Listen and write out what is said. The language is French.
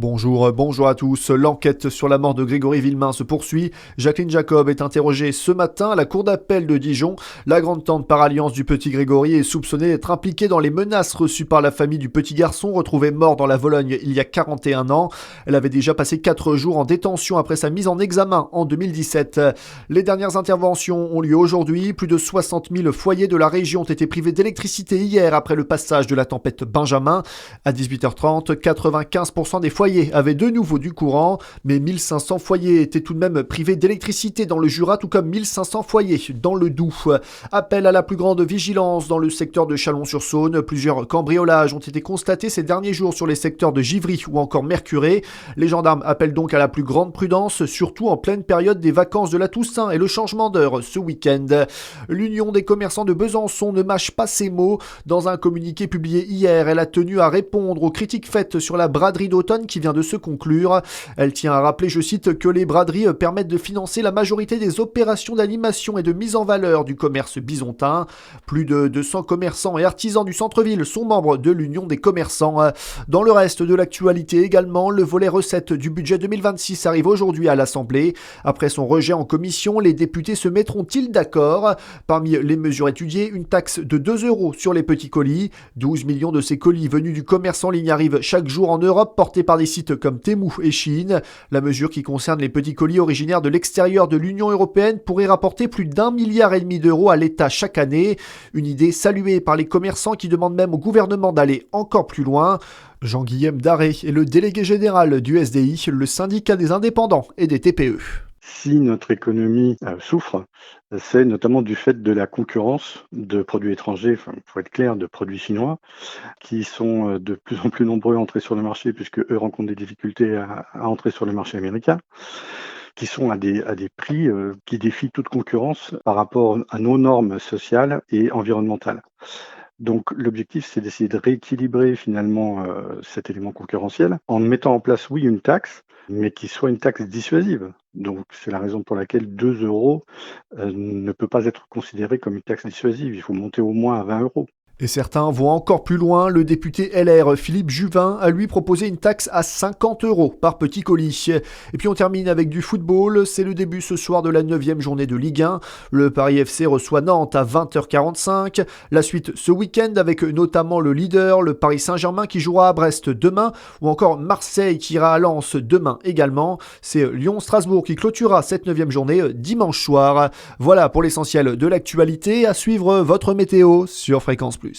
Bonjour à tous. L'enquête sur la mort de Grégory Villemain se poursuit. Jacqueline Jacob est interrogée ce matin à la cour d'appel de Dijon. La grande-tante par alliance du petit Grégory est soupçonnée d'être impliquée dans les menaces reçues par la famille du petit garçon retrouvé mort dans la Vologne il y a 41 ans. Elle avait déjà passé 4 jours en détention après sa mise en examen en 2017. Les dernières interventions ont lieu aujourd'hui. Plus de 60 000 foyers de la région ont été privés d'électricité hier après le passage de la tempête Benjamin. À 18h30, 95% des foyers avaient de nouveau du courant, mais 1500 foyers étaient tout de même privés d'électricité dans le Jura, tout comme 1500 foyers dans le Doubs. Appel à la plus grande vigilance dans le secteur de Chalon-sur-Saône. Plusieurs cambriolages ont été constatés ces derniers jours sur les secteurs de Givry ou encore Mercurey. Les gendarmes appellent donc à la plus grande prudence, surtout en pleine période des vacances de la Toussaint et le changement d'heure ce week-end. L'Union des commerçants de Besançon ne mâche pas ses mots. Dans un communiqué publié hier, elle a tenu à répondre aux critiques faites sur la braderie d'automne qui vient de se conclure. Elle tient à rappeler, je cite, que les braderies permettent de financer la majorité des opérations d'animation et de mise en valeur du commerce bisontin. Plus de 200 commerçants et artisans du centre-ville sont membres de l'Union des commerçants. Dans le reste de l'actualité également, le volet recettes du budget 2026 arrive aujourd'hui à l'Assemblée. Après son rejet en commission, les députés se mettront-ils d'accord? Parmi les mesures étudiées, une taxe de 2 € sur les petits colis. 12 millions de ces colis venus du commerce en ligne arrivent chaque jour en Europe, portés par des sites comme Temu et Shein. La mesure qui concerne les petits colis originaires de l'extérieur de l'Union européenne pourrait rapporter plus d'1,5 milliard d'euros à l'État chaque année. Une idée saluée par les commerçants qui demandent même au gouvernement d'aller encore plus loin. Jean-Guillaume Daré est le délégué général du SDI, le syndicat des indépendants et des TPE. Si notre économie souffre, c'est notamment du fait de la concurrence de produits étrangers, pour être clair, de produits chinois, qui sont de plus en plus nombreux à entrer sur le marché, puisque eux rencontrent des difficultés à entrer sur le marché américain, qui sont à des prix qui défient toute concurrence par rapport à nos normes sociales et environnementales. Donc l'objectif, c'est d'essayer de rééquilibrer finalement cet élément concurrentiel en mettant en place, oui, une taxe, mais qui soit une taxe dissuasive. Donc c'est la raison pour laquelle 2 € ne peut pas être considéré comme une taxe dissuasive. Il faut monter au moins à 20 €. Et certains vont encore plus loin. Le député LR Philippe Juvin a lui proposé une taxe à 50 € par petit colis. Et puis on termine avec du football. C'est le début ce soir de la 9e journée de Ligue 1. Le Paris FC reçoit Nantes à 20h45. La suite ce week-end avec notamment le leader, le Paris Saint-Germain qui jouera à Brest demain, ou encore Marseille qui ira à Lens demain également. C'est Lyon-Strasbourg qui clôturera cette 9e journée dimanche soir. Voilà pour l'essentiel de l'actualité. À suivre votre météo sur Fréquence Plus.